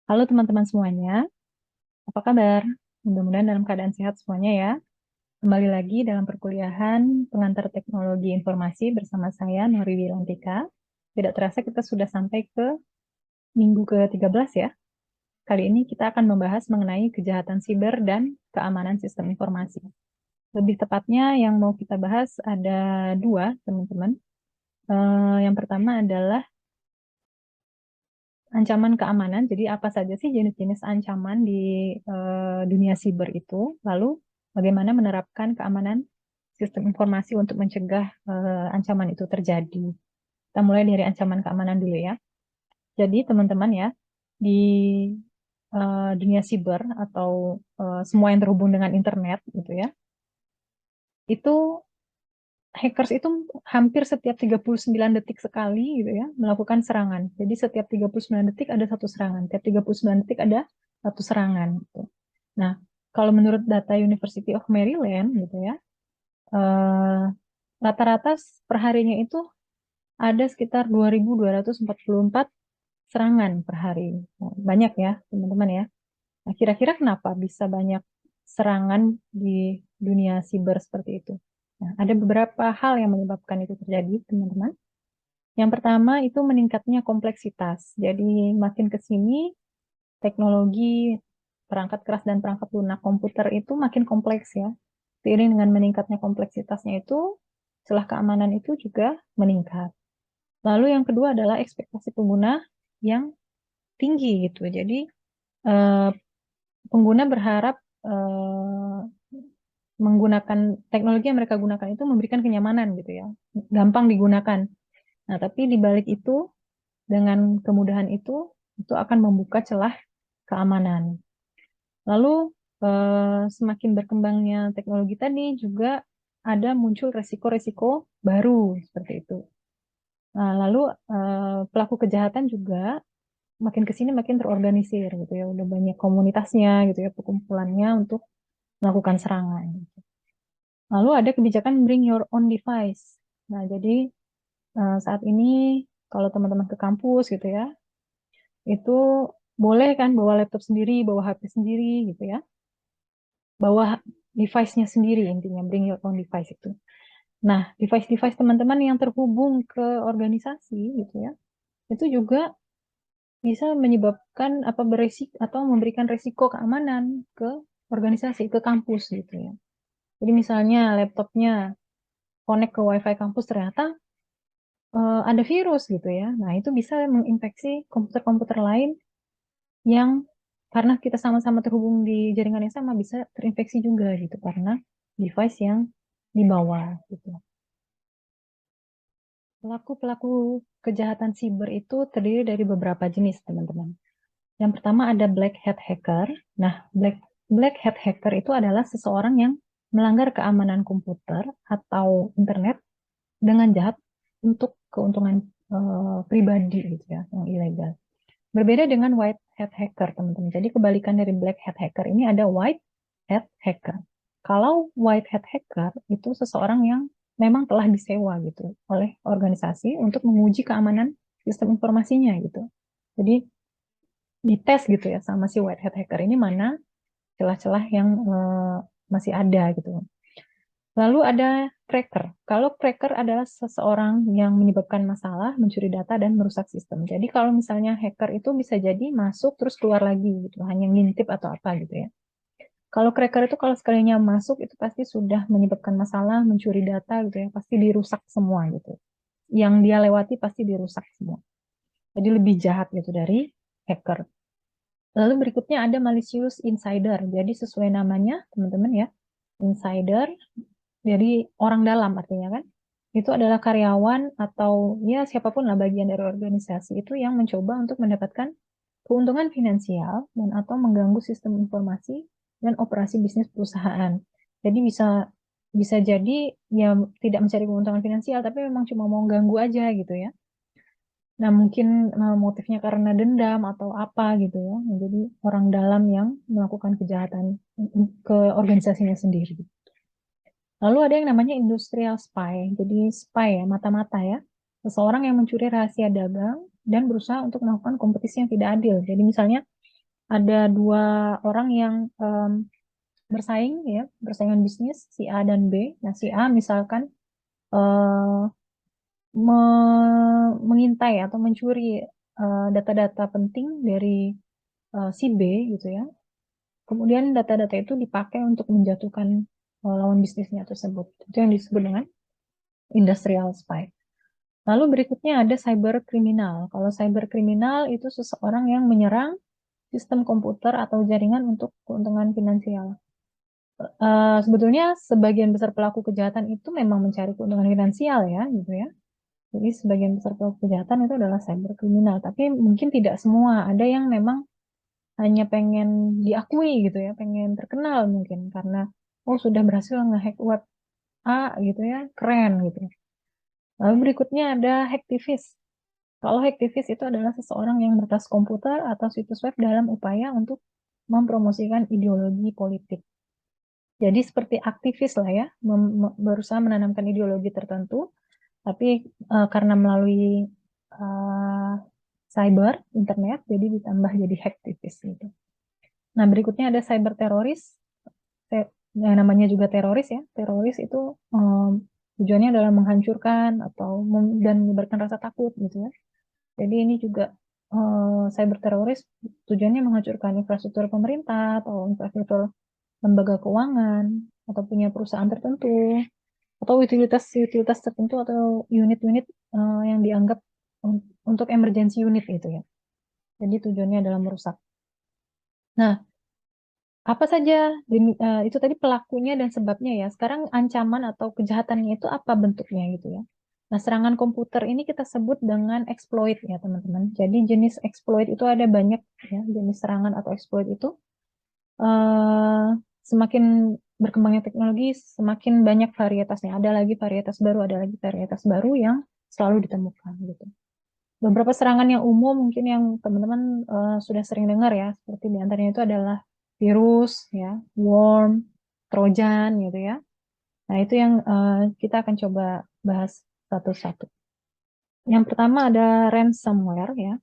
Halo teman-teman semuanya, apa kabar? Mudah-mudahan dalam keadaan sehat semuanya ya. Kembali lagi dalam perkuliahan pengantar teknologi informasi bersama saya, Nori Wilantika. Tidak terasa kita sudah sampai ke minggu ke-13 ya. Kali ini kita akan membahas mengenai kejahatan siber dan keamanan sistem informasi. Lebih tepatnya yang mau kita bahas ada dua, teman-teman. Yang pertama adalah ancaman keamanan. Jadi apa saja sih jenis-jenis ancaman di dunia siber itu? Lalu bagaimana menerapkan keamanan sistem informasi untuk mencegah ancaman itu terjadi? Kita mulai dari ancaman keamanan dulu ya. Jadi teman-teman ya, di dunia siber atau semua yang terhubung dengan internet gitu ya, itu hackers itu hampir setiap 39 detik sekali gitu ya melakukan serangan. Jadi setiap 39 detik ada satu serangan, setiap 39 detik ada satu serangan gitu. Nah, kalau menurut data University of Maryland gitu ya, eh, rata-rata perharinya itu ada sekitar 2.244 serangan per hari. Nah, banyak ya, teman-teman ya. Nah, kira-kira kenapa bisa banyak serangan di dunia siber seperti itu? Nah, ada beberapa hal yang menyebabkan itu terjadi, teman-teman. Yang pertama itu meningkatnya kompleksitas. Jadi makin ke sini teknologi perangkat keras dan perangkat lunak komputer itu makin kompleks ya. Seiring dengan meningkatnya kompleksitasnya itu, celah keamanan itu juga meningkat. Lalu yang kedua adalah ekspektasi pengguna yang tinggi gitu. Jadi eh, pengguna berharap eh, menggunakan teknologi yang mereka gunakan itu memberikan kenyamanan gitu ya, gampang digunakan. Nah, tapi di balik itu, dengan kemudahan itu akan membuka celah keamanan. Lalu semakin berkembangnya teknologi tadi juga ada muncul resiko-resiko baru seperti itu. Nah, lalu pelaku kejahatan juga makin ke sini makin terorganisir gitu ya, udah banyak komunitasnya gitu ya, perkumpulannya untuk melakukan serangan. Lalu ada kebijakan bring your own device. Nah, jadi saat ini kalau teman-teman ke kampus gitu ya, itu boleh kan bawa laptop sendiri, bawa HP sendiri gitu ya, bawa device-nya sendiri intinya, bring your own device itu. Nah, device-device teman-teman yang terhubung ke organisasi gitu ya, itu juga bisa menyebabkan apa beresik atau memberikan resiko keamanan ke organisasi, ke kampus gitu ya. Jadi misalnya laptopnya connect ke WiFi kampus ternyata ada virus gitu ya. Nah, itu bisa menginfeksi komputer-komputer lain yang karena kita sama-sama terhubung di jaringan yang sama bisa terinfeksi juga gitu karena device yang dibawa gitu. Pelaku-pelaku kejahatan siber itu terdiri dari beberapa jenis, teman-teman. Yang pertama ada black hat hacker. Nah, black hat hacker itu adalah seseorang yang melanggar keamanan komputer atau internet dengan jahat untuk keuntungan pribadi gitu ya, yang ilegal. Berbeda dengan white hat hacker, teman-teman. Jadi kebalikan dari black hat hacker ini ada white hat hacker. Kalau white hat hacker itu seseorang yang memang telah disewa gitu oleh organisasi untuk menguji keamanan sistem informasinya gitu. Jadi dites gitu ya sama si white hat hacker ini mana celah-celah yang masih ada gitu. Lalu ada cracker. Kalau cracker adalah seseorang yang menyebabkan masalah, mencuri data, dan merusak sistem. Jadi kalau misalnya hacker itu bisa jadi masuk terus keluar lagi gitu, hanya ngintip atau apa gitu ya. Kalau cracker itu kalau sekalinya masuk itu pasti sudah menyebabkan masalah, mencuri data gitu ya, pasti dirusak semua gitu. Yang dia lewati pasti dirusak semua. Jadi lebih jahat gitu dari hacker. Lalu berikutnya ada malicious insider. Jadi sesuai namanya, teman-teman ya, insider jadi orang dalam artinya kan. Itu adalah karyawan atau ya siapapun lah bagian dari organisasi itu yang mencoba untuk mendapatkan keuntungan finansial dan atau mengganggu sistem informasi dan operasi bisnis perusahaan. Jadi bisa bisa jadi ya tidak mencari keuntungan finansial tapi memang cuma mau ganggu aja gitu ya. Nah, mungkin motifnya karena dendam atau apa gitu ya. Jadi orang dalam yang melakukan kejahatan ke organisasinya sendiri. Lalu ada yang namanya industrial spy. Jadi spy ya, mata-mata ya. Seseorang yang mencuri rahasia dagang dan berusaha untuk melakukan kompetisi yang tidak adil. Jadi misalnya ada dua orang yang bersaing ya, persaingan bisnis si A dan B. Nah, si A misalkan eh, mengintai atau mencuri data-data penting dari si B gitu ya. Kemudian data-data itu dipakai untuk menjatuhkan lawan bisnisnya tersebut. Itu yang disebut dengan industrial spy. Lalu berikutnya ada cyber kriminal. Kalau cyber kriminal itu seseorang yang menyerang sistem komputer atau jaringan untuk keuntungan finansial. Sebetulnya sebagian besar pelaku kejahatan itu memang mencari keuntungan finansial ya, gitu ya. Jadi sebagian besar pelaku kejahatan itu adalah cyber kriminal, tapi mungkin tidak semua. Ada yang memang hanya pengen diakui gitu ya, pengen terkenal mungkin karena oh sudah berhasil ngehack web A gitu ya, keren gitu. Lalu berikutnya ada hacktivis. Kalau hacktivis itu adalah seseorang yang meretas komputer atau situs web dalam upaya untuk mempromosikan ideologi politik. Jadi seperti aktivis lah ya, berusaha menanamkan ideologi tertentu, tapi karena melalui uh, cyber, internet, jadi ditambah jadi hacktivis gitu. Nah berikutnya ada cyber teroris, yang namanya juga teroris ya. Teroris itu tujuannya adalah menghancurkan atau dan menyebarkan rasa takut gitu ya. Jadi ini juga cyber teroris tujuannya menghancurkan infrastruktur pemerintah atau infrastruktur lembaga keuangan atau punya perusahaan tertentu atau utilitas-utilitas tertentu atau unit-unit yang dianggap untuk emergency unit itu ya. Jadi tujuannya adalah merusak. Nah, apa saja itu tadi pelakunya dan sebabnya ya. Sekarang ancaman atau kejahatannya itu apa bentuknya gitu ya. Nah, serangan komputer ini kita sebut dengan exploit ya, teman-teman. Jadi jenis exploit itu ada banyak ya, jenis serangan atau exploit itu eh, semakin berkembangnya teknologi, semakin banyak varietasnya. Ada lagi varietas baru, ada lagi varietas baru yang selalu ditemukan gitu. Beberapa serangan yang umum mungkin yang teman-teman sudah sering dengar ya, seperti di antaranya itu adalah virus, ya, worm, trojan gitu ya. Nah itu yang kita akan coba bahas satu-satu. Yang pertama ada ransomware ya.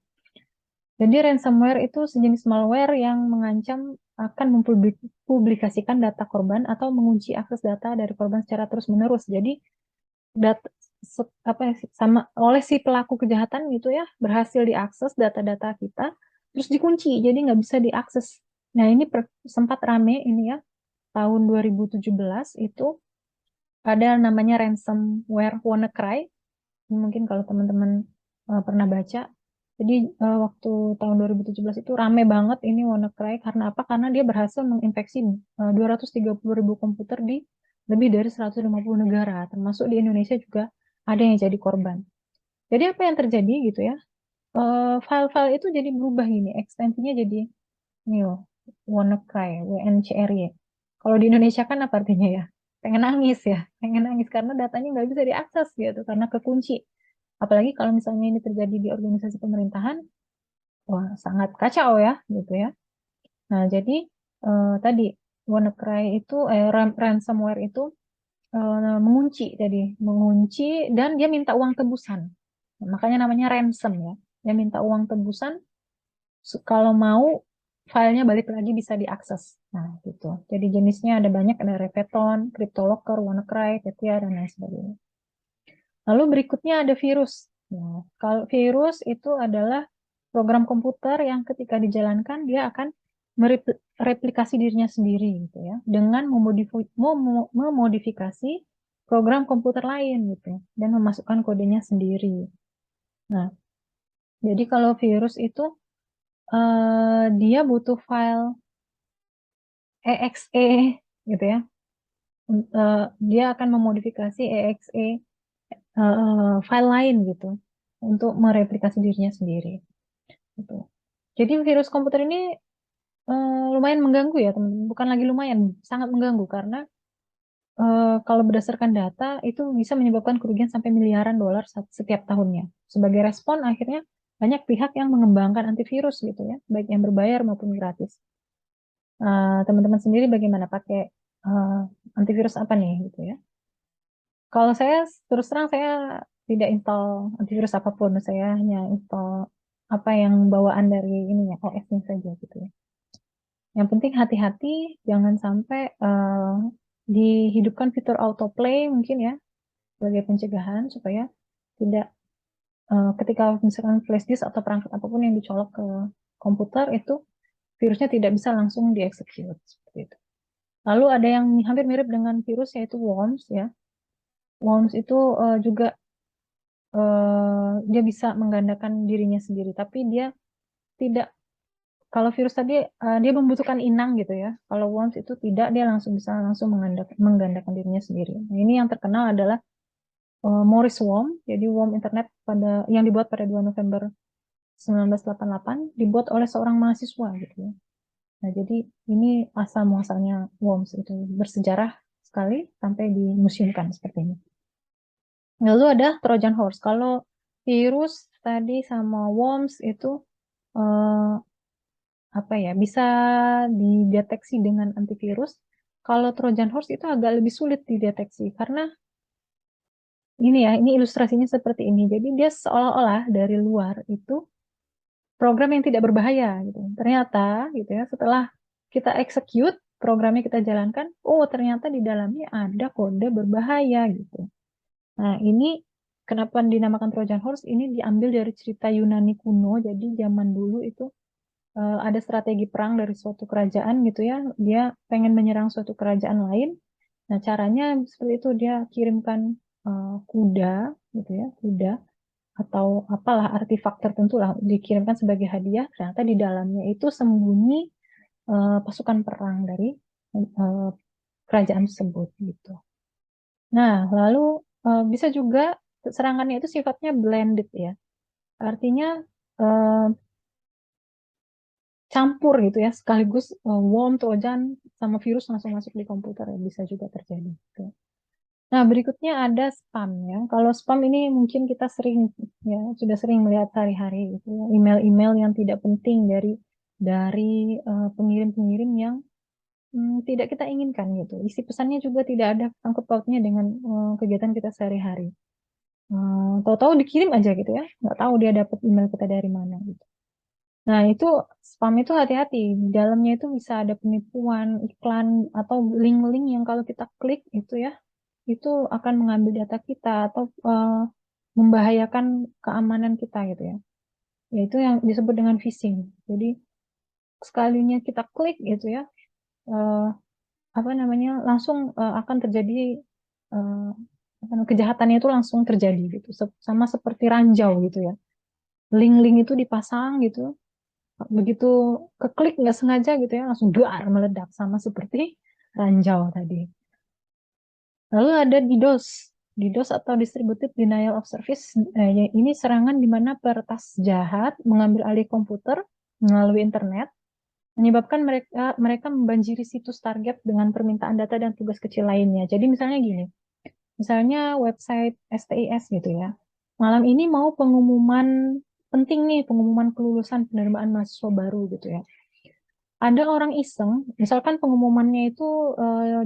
Jadi ransomware itu sejenis malware yang mengancam akan mempublikasikan data korban atau mengunci akses data dari korban secara terus-menerus. Jadi data apa ya, sama oleh si pelaku kejahatan gitu ya berhasil diakses data-data kita terus dikunci jadi nggak bisa diakses. Nah ini sempat rame ini ya tahun 2017 itu ada namanya ransomware WannaCry. Mungkin kalau teman-teman pernah baca. Jadi waktu tahun 2017 itu rame banget ini WannaCry karena apa? Karena dia berhasil menginfeksi 230.000 komputer di lebih dari 150 negara, termasuk di Indonesia juga ada yang jadi korban. Jadi apa yang terjadi gitu ya? File-file itu jadi berubah gini, ekstensinya jadi ini loh, WannaCry, WNCRY. Kalau di Indonesia kan apa artinya ya? Pengen nangis ya, pengen nangis karena datanya nggak bisa diakses gitu, karena kekunci. Apalagi kalau misalnya ini terjadi di organisasi pemerintahan, wah sangat kacau ya, gitu ya. Nah jadi tadi WannaCry itu, ransomware itu mengunci tadi, mengunci dan dia minta uang tebusan. Nah, makanya namanya ransom ya. Dia minta uang tebusan kalau mau filenya balik lagi bisa diakses. Nah, gitu. Jadi jenisnya ada banyak, ada Reveton, CryptoLocker, WannaCry, Petya, dan lain sebagainya. Lalu berikutnya ada virus. Nah, kalau virus itu adalah program komputer yang ketika dijalankan dia akan mereplikasi dirinya sendiri gitu ya, dengan memodifikasi program komputer lain gitu dan memasukkan kodenya sendiri. Nah, jadi kalau virus itu dia butuh file exe gitu ya. Dia akan memodifikasi exe file lain gitu untuk mereplikasi dirinya sendiri. Gitu. Jadi virus komputer ini lumayan mengganggu ya teman-teman. Bukan lagi lumayan, sangat mengganggu karena kalau berdasarkan data itu bisa menyebabkan kerugian sampai miliaran dolar setiap tahunnya. Sebagai respon akhirnya banyak pihak yang mengembangkan antivirus gitu ya, baik yang berbayar maupun gratis. Teman-teman sendiri bagaimana pakai uh, antivirus apa nih gitu ya? Kalau saya terus terang saya tidak install antivirus apapun, saya hanya install apa yang bawaan dari ininya OS-nya saja gitu ya. Yang penting hati-hati, jangan sampai dihidupkan fitur autoplay mungkin ya, sebagai pencegahan supaya tidak ketika misalkan flash disk atau perangkat apapun yang dicolok ke komputer itu virusnya tidak bisa langsung dieksekut seperti itu. Lalu ada yang hampir mirip dengan virus yaitu worms ya. Worms itu juga dia bisa menggandakan dirinya sendiri, tapi dia tidak. Kalau virus tadi dia membutuhkan inang gitu ya. Kalau worms itu tidak, dia langsung bisa langsung menggandakan dirinya sendiri. Nah, ini yang terkenal adalah Morris Worm, jadi worm internet yang dibuat pada 2 November 1988, dibuat oleh seorang mahasiswa gitu ya. Nah, jadi ini asal muasalnya worms itu bersejarah sekali sampai dimuseumkan seperti ini. Lalu ada Trojan horse. Kalau virus tadi sama worms itu eh, apa ya, bisa dideteksi dengan antivirus. Kalau Trojan horse itu agak lebih sulit dideteksi karena ini ya, ini ilustrasinya seperti ini. Jadi dia seolah-olah dari luar itu program yang tidak berbahaya gitu. Ternyata gitu ya, setelah kita execute programnya kita jalankan, oh ternyata di dalamnya ada kode berbahaya gitu. Nah, ini kenapa dinamakan Trojan horse? Ini diambil dari cerita Yunani kuno. Jadi zaman dulu itu ada strategi perang dari suatu kerajaan gitu ya. Dia pengen menyerang suatu kerajaan lain. Nah, caranya seperti itu, dia kirimkan kuda gitu ya, kuda atau apalah artefak tertentu lah dikirimkan sebagai hadiah. Ternyata di dalamnya itu sembunyi pasukan perang dari eh, kerajaan tersebut gitu. Nah, lalu bisa juga serangannya itu sifatnya blended ya. Artinya eh, campur gitu ya, sekaligus worm, trojan, sama virus langsung masuk di komputer ya, bisa juga terjadi. Gitu. Nah, berikutnya ada spam ya. Kalau spam ini mungkin kita sering ya sudah sering melihat sehari-hari gitu ya, email-email yang tidak penting dari pengirim-pengirim yang tidak kita inginkan gitu. Isi pesannya juga tidak ada sangkut pautnya dengan kegiatan kita sehari-hari. Tahu-tahu dikirim aja gitu ya, nggak tahu dia dapat email kita dari mana gitu. Nah, itu spam itu hati-hati. Di dalamnya itu bisa ada penipuan, iklan, atau link-link yang kalau kita klik itu ya, itu akan mengambil data kita atau membahayakan keamanan kita gitu ya. Yaitu yang disebut dengan phishing. Jadi, sekalinya kita klik gitu ya, eh, apa namanya, langsung akan terjadi eh, kejahatannya itu langsung terjadi gitu. Sama seperti ranjau gitu ya. Link-link itu dipasang gitu, begitu keklik nggak sengaja gitu ya langsung duar meledak sama seperti ranjau tadi. Lalu ada DDoS. DDoS atau Distributed Denial of Service. Ini serangan di mana peretas jahat mengambil alih komputer melalui internet, menyebabkan mereka mereka membanjiri situs target dengan permintaan data dan tugas kecil lainnya. Jadi misalnya gini, misalnya website STIS gitu ya. Malam ini mau pengumuman penting nih, pengumuman kelulusan penerimaan mahasiswa baru gitu ya. Ada orang iseng, misalkan pengumumannya itu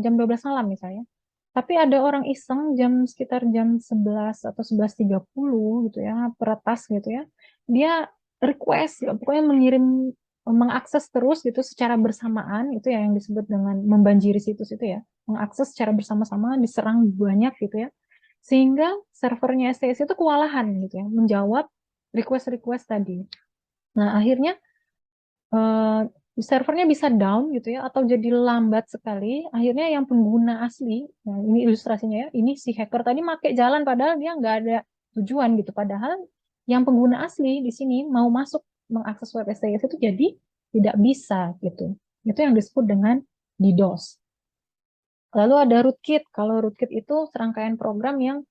jam 12 malam misalnya. Tapi ada orang iseng sekitar jam 11 atau 11.30 gitu ya, peretas gitu ya. Dia request, ya, pokoknya mengakses terus gitu secara bersamaan, itu ya yang disebut dengan membanjiri situs itu ya. Mengakses secara bersama-sama, diserang banyak gitu ya. Sehingga servernya STS itu kewalahan gitu ya, menjawab request-request tadi. Nah, akhirnya eh, servernya bisa down gitu ya atau jadi lambat sekali. Akhirnya yang pengguna asli, nah ini ilustrasinya ya, ini si hacker tadi make jalan padahal dia nggak ada tujuan gitu. Padahal yang pengguna asli di sini mau masuk mengakses web STS itu jadi tidak bisa gitu. Itu yang disebut dengan DDoS. Lalu ada rootkit. Kalau rootkit itu serangkaian program yang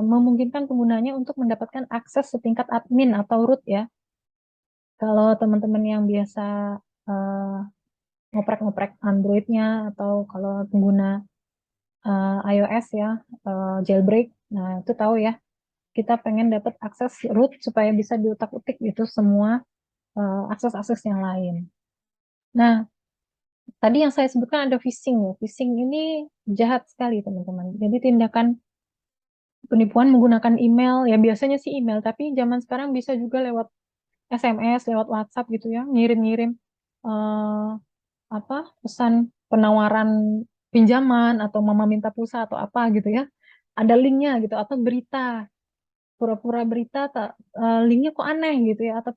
memungkinkan penggunanya untuk mendapatkan akses setingkat admin atau root ya. Kalau teman-teman yang biasa eh, ngoprek-ngoprek Android-nya atau kalau pengguna iOS ya, jailbreak, nah itu tahu ya, kita pengen dapat akses root supaya bisa diutak-utik gitu semua akses-akses yang lain. Nah, tadi yang saya sebutkan ada phishing ya. Phishing ini jahat sekali teman-teman. Jadi tindakan penipuan menggunakan email, ya biasanya sih email, tapi zaman sekarang bisa juga lewat SMS, lewat WhatsApp gitu ya, ngirim-ngirim pesan penawaran pinjaman atau mama minta pulsa atau apa gitu ya, ada linknya gitu, atau berita, pura-pura berita linknya kok aneh gitu ya, atau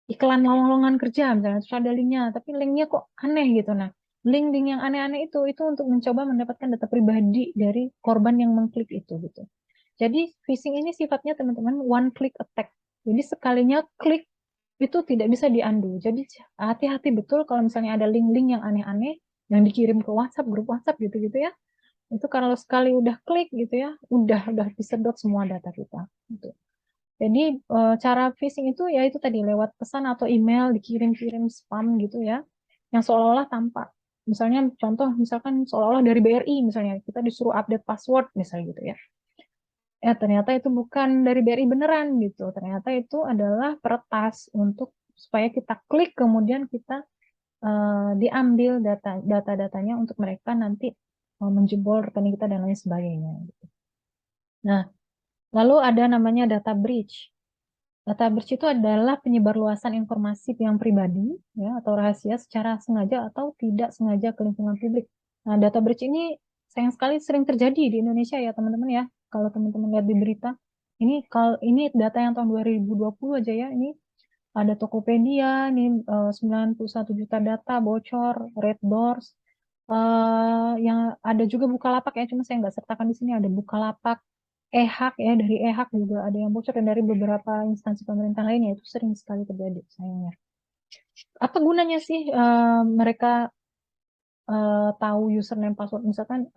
iklan lowongan kerja misalnya, terus ada linknya tapi linknya kok aneh gitu. Nah, link-link yang aneh-aneh itu untuk mencoba mendapatkan data pribadi dari korban yang mengklik itu gitu. Jadi phishing ini sifatnya teman-teman one click attack. Jadi sekalinya klik itu tidak bisa diundo. Jadi hati-hati betul kalau misalnya ada link-link yang aneh-aneh yang dikirim ke WhatsApp, grup WhatsApp gitu-gitu ya. Itu kalau sekali udah klik gitu ya, udah disedot semua data kita gitu. Jadi cara phishing itu ya itu tadi lewat pesan atau email dikirim-kirim spam gitu ya, yang seolah-olah tampak. Misalnya contoh misalkan seolah-olah dari BRI misalnya kita disuruh update password misalnya gitu ya. Ternyata itu bukan dari BRI beneran gitu. Ternyata itu adalah peretas untuk supaya kita klik kemudian kita diambil data-datanya untuk mereka nanti menjebol rekening kita dan lain sebagainya. Gitu. Nah, lalu ada namanya data breach. Data breach itu adalah penyebarluasan informasi yang pribadi ya atau rahasia secara sengaja atau tidak sengaja ke lingkungan publik. Nah, data breach ini sayang sekali sering terjadi di Indonesia ya teman-teman ya. Kalau teman-teman lihat di berita, ini data yang tahun 2020 aja ya. Ini ada Tokopedia, ini 91 juta data bocor, Red Doors, yang ada juga Bukalapak ya, cuma saya nggak sertakan di sini ada Bukalapak, EHAK ya, dari EHAK juga ada yang bocor dan dari beberapa instansi pemerintah lainnya itu sering sekali terjadi sayangnya. Apa gunanya sih mereka tahu username password? Misalkan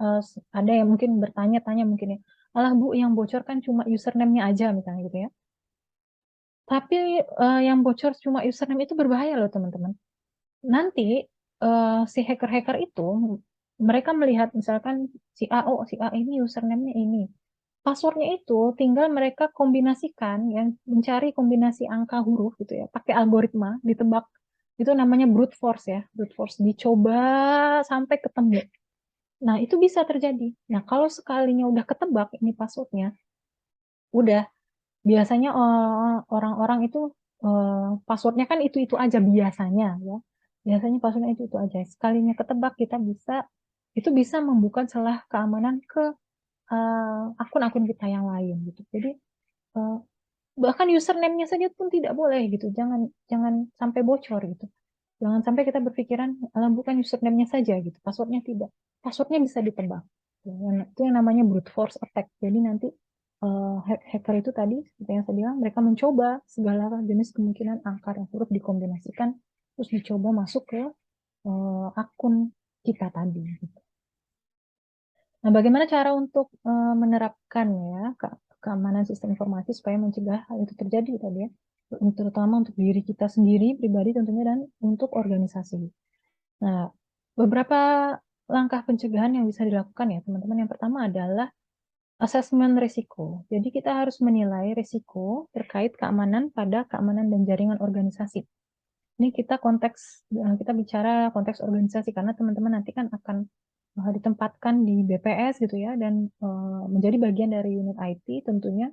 ada yang mungkin bertanya-tanya mungkin ya, alah Bu yang bocor kan cuma username-nya aja misalnya gitu ya. Tapi yang bocor cuma username itu berbahaya loh teman-teman. Nanti si hacker-hacker itu mereka melihat misalkan si A ini username-nya ini. Passwordnya itu tinggal mereka kombinasikan yang mencari kombinasi angka huruf gitu ya, pakai algoritma ditebak. Itu namanya brute force ya, brute force dicoba sampai ketemu. Nah, itu bisa terjadi. Nah, kalau sekalinya udah ketebak ini passwordnya, udah biasanya orang-orang itu passwordnya kan itu-itu aja biasanya ya. Biasanya passwordnya itu-itu aja. Sekalinya ketebak kita itu bisa membuka celah keamanan ke akun-akun kita yang lain gitu. Jadi eh, bahkan username-nya saja pun tidak boleh gitu. Jangan jangan sampai bocor gitu. Jangan sampai kita berpikiran bukan username-nya saja gitu. Passwordnya tidak. Passwordnya bisa ditebak. Itu yang namanya brute force attack. Jadi nanti hacker itu tadi seperti yang saya bilang mereka mencoba segala jenis kemungkinan angka dan huruf dikombinasikan terus dicoba masuk ke akun kita tadi gitu. Nah, bagaimana cara untuk menerapkan ya keamanan sistem informasi supaya mencegah hal itu terjadi tadi ya, terutama untuk diri kita sendiri pribadi tentunya dan untuk organisasi. Nah, beberapa langkah pencegahan yang bisa dilakukan ya teman-teman. Yang pertama adalah asesmen risiko. Jadi kita harus menilai risiko terkait keamanan pada keamanan dan jaringan organisasi. Ini kita bicara konteks organisasi karena teman-teman nanti kan akan ditempatkan di BPS gitu ya dan menjadi bagian dari unit IT tentunya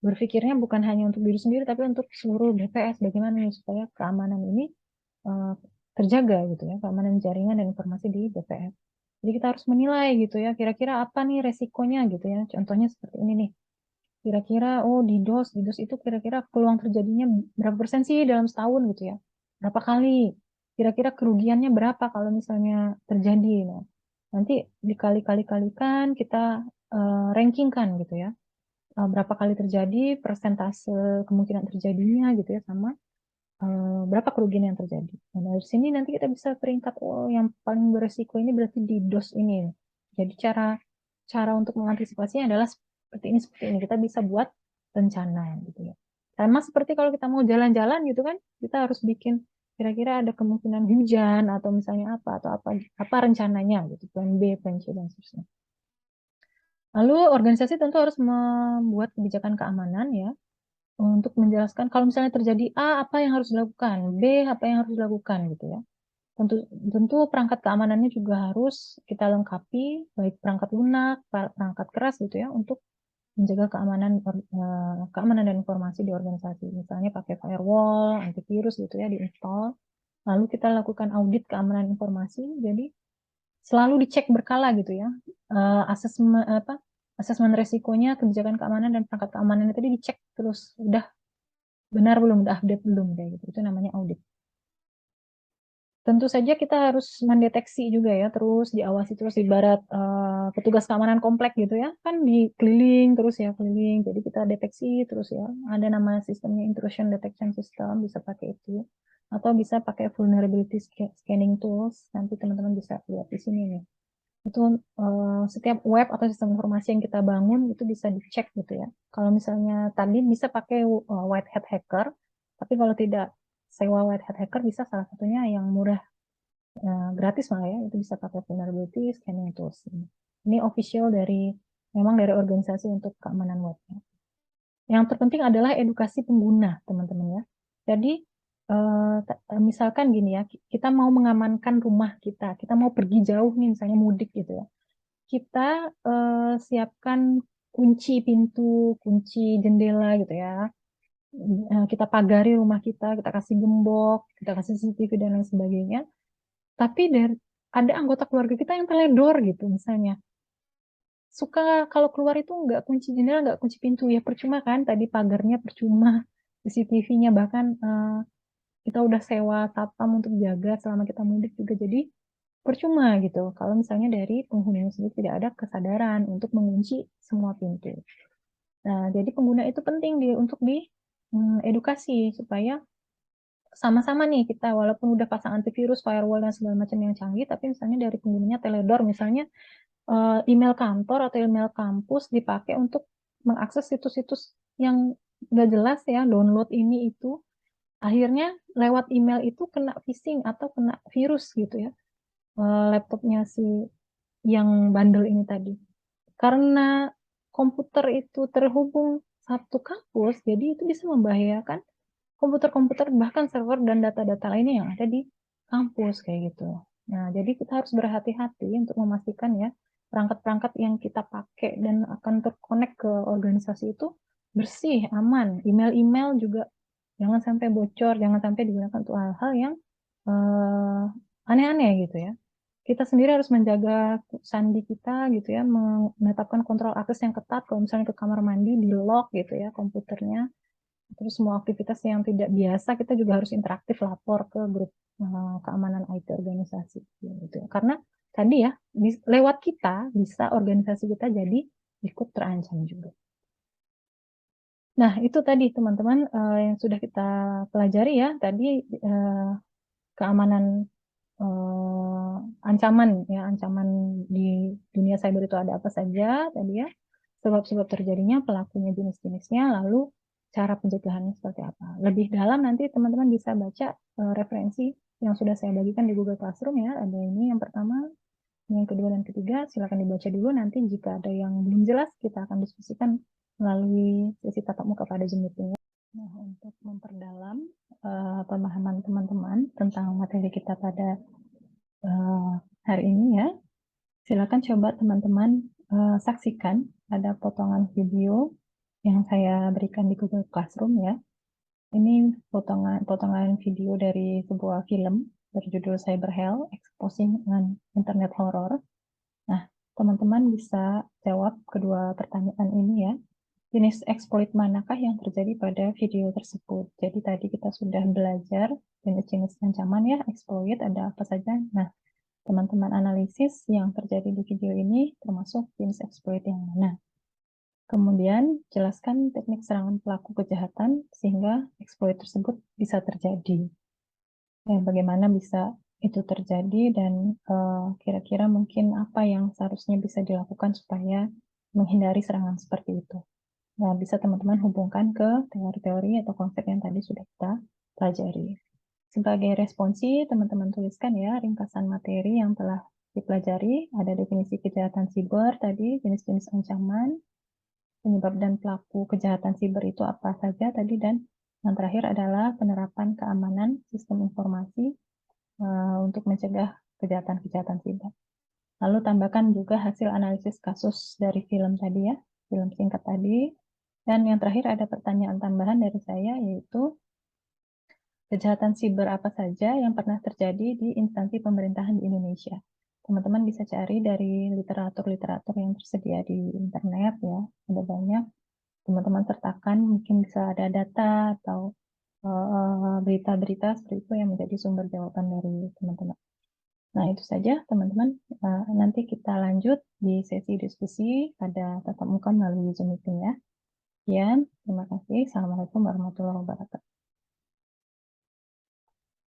berpikirnya bukan hanya untuk diri sendiri tapi untuk seluruh BPS bagaimana nih supaya keamanan ini uh, terjaga gitu ya, keamanan jaringan dan informasi di BPS. Jadi kita harus menilai gitu ya kira-kira apa nih resikonya gitu ya. Contohnya seperti ini nih. Kira-kira oh DDoS itu kira-kira peluang terjadinya berapa persen sih dalam setahun gitu ya. Berapa kali? Kira-kira kerugiannya berapa kalau misalnya terjadi. Nah, nanti dikali-kali-kalikan kita rankingkan gitu ya. Berapa kali terjadi, persentase kemungkinan terjadinya gitu ya sama berapa kerugian yang terjadi. Nah, dari sini nanti kita bisa peringkat oh yang paling beresiko ini berarti DDoS ini. Jadi cara cara untuk mengantisipasinya adalah seperti ini. Kita bisa buat rencana gitu ya. Sama seperti kalau kita mau jalan-jalan gitu kan, kita harus bikin kira-kira ada kemungkinan hujan atau misalnya apa atau apa rencananya gitu, plan B, plan C dan seterusnya. Lalu organisasi tentu harus membuat kebijakan keamanan ya untuk menjelaskan kalau misalnya terjadi A apa yang harus dilakukan, B apa yang harus dilakukan gitu ya. Tentu tentu perangkat keamanannya juga harus kita lengkapi baik perangkat lunak, perangkat keras gitu ya untuk menjaga keamanan dan informasi di organisasi. Misalnya pakai firewall, antivirus gitu ya diinstal. Lalu kita lakukan audit keamanan informasi, jadi selalu dicek berkala gitu ya. Asesmen resikonya, kebijakan keamanan dan perangkat keamanan tadi dicek terus, udah benar belum, udah update belum, kayak gitu. Itu namanya audit. Tentu saja kita harus mendeteksi juga ya, terus diawasi terus, ibarat petugas keamanan komplek gitu ya, kan dikeliling terus ya, keliling. Jadi kita deteksi terus ya, ada nama sistemnya intrusion detection system, bisa pakai itu. Atau bisa pakai vulnerability scanning tools, nanti teman-teman bisa lihat di sini nih. Itu setiap web atau sistem informasi yang kita bangun itu bisa dicek gitu ya. Kalau misalnya tadi bisa pakai white hat hacker, tapi kalau tidak sewa white hat hacker bisa salah satunya yang murah, gratis malah ya, itu bisa pakai vulnerability scanning tools. Ini official dari, memang dari organisasi untuk keamanan web. Yang terpenting adalah edukasi pengguna, teman-teman ya. Jadi misalkan gini ya, kita mau mengamankan rumah kita mau pergi jauh nih, misalnya mudik gitu ya. Kita siapkan kunci pintu, kunci jendela gitu ya. Kita pagari rumah kita kasih gembok, kita kasih CCTV dan lain sebagainya. Tapi ada anggota keluarga kita yang teledor gitu misalnya. Suka kalau keluar itu nggak kunci jendela, nggak kunci pintu, ya percuma kan, tadi pagarnya percuma, CCTV-nya bahkan kita udah sewa satpam untuk jaga selama kita mudik juga, jadi percuma gitu kalau misalnya dari penghuninya sendiri tidak ada kesadaran untuk mengunci semua pintu. Nah, jadi pengguna itu penting untuk edukasi supaya sama-sama nih kita, walaupun udah pasang antivirus, firewall dan segala macam yang canggih, tapi misalnya dari penggunanya teledor, misalnya email kantor atau email kampus dipakai untuk mengakses situs-situs yang nggak jelas ya, download ini itu, akhirnya lewat email itu kena phishing atau kena virus gitu ya, laptopnya si yang bandel ini tadi. Karena komputer itu terhubung satu kampus, jadi itu bisa membahayakan komputer-komputer, bahkan server dan data-data lainnya yang ada di kampus kayak gitu. Nah, jadi kita harus berhati-hati untuk memastikan ya, perangkat-perangkat yang kita pakai dan akan terkonek ke organisasi itu bersih, aman. Email-email juga jangan sampai bocor, jangan sampai digunakan untuk hal-hal yang aneh-aneh gitu ya. Kita sendiri harus menjaga sandi kita gitu ya, menetapkan kontrol akses yang ketat. Kalau misalnya ke kamar mandi, di lock gitu ya komputernya. Terus semua aktivitas yang tidak biasa kita juga harus interaktif lapor ke grup keamanan IT organisasi gitu ya. Karena tadi ya, lewat kita bisa organisasi kita jadi ikut terancam juga. Nah, itu tadi teman-teman yang sudah kita pelajari ya, tadi keamanan, ancaman ya, ancaman di dunia cyber itu ada apa saja tadi ya, sebab-sebab terjadinya, pelakunya, jenis-jenisnya, lalu cara pencegahannya seperti apa. Lebih dalam nanti teman-teman bisa baca referensi yang sudah saya bagikan di Google Classroom ya. Ada ini yang pertama, yang kedua dan ketiga, silakan dibaca dulu. Nanti jika ada yang belum jelas, kita akan diskusikan melalui sesi tatap muka pada Zoom meeting. Nah, untuk memperdalam pemahaman teman-teman tentang materi kita pada hari ini ya, silakan coba teman-teman saksikan, ada potongan video yang saya berikan di Google Classroom ya. Ini potongan video dari sebuah film berjudul Cyber Hell, Exposing an Internet Horror. Nah, teman-teman bisa jawab kedua pertanyaan ini ya. Jenis exploit manakah yang terjadi pada video tersebut? Jadi tadi kita sudah belajar jenis-jenis ancaman ya, exploit ada apa saja. Nah, teman-teman analisis yang terjadi di video ini termasuk jenis exploit yang mana. Kemudian jelaskan teknik serangan pelaku kejahatan sehingga exploit tersebut bisa terjadi. Ya, bagaimana bisa itu terjadi dan kira-kira mungkin apa yang seharusnya bisa dilakukan supaya menghindari serangan seperti itu. Nah, bisa teman-teman hubungkan ke teori-teori atau konsep yang tadi sudah kita pelajari. Sebagai responsi, teman-teman tuliskan ya ringkasan materi yang telah dipelajari. Ada definisi kejahatan siber tadi, jenis-jenis ancaman, penyebab dan pelaku kejahatan siber itu apa saja tadi, dan yang terakhir adalah penerapan keamanan sistem informasi untuk mencegah kejahatan-kejahatan siber. Lalu tambahkan juga hasil analisis kasus dari film tadi ya, film singkat tadi. Dan yang terakhir ada pertanyaan tambahan dari saya, yaitu Kejahatan siber apa saja yang pernah terjadi di instansi pemerintahan di Indonesia? Teman-teman bisa cari dari literatur-literatur yang tersedia di internet ya, ada banyak. Teman-teman sertakan, mungkin bisa ada data atau berita-berita seperti itu yang menjadi sumber jawaban dari teman-teman. Nah, itu saja teman-teman. Nanti kita lanjut di sesi diskusi pada tatap muka melalui Zoom meeting ya. Sekian, terima kasih. Assalamualaikum warahmatullahi wabarakatuh.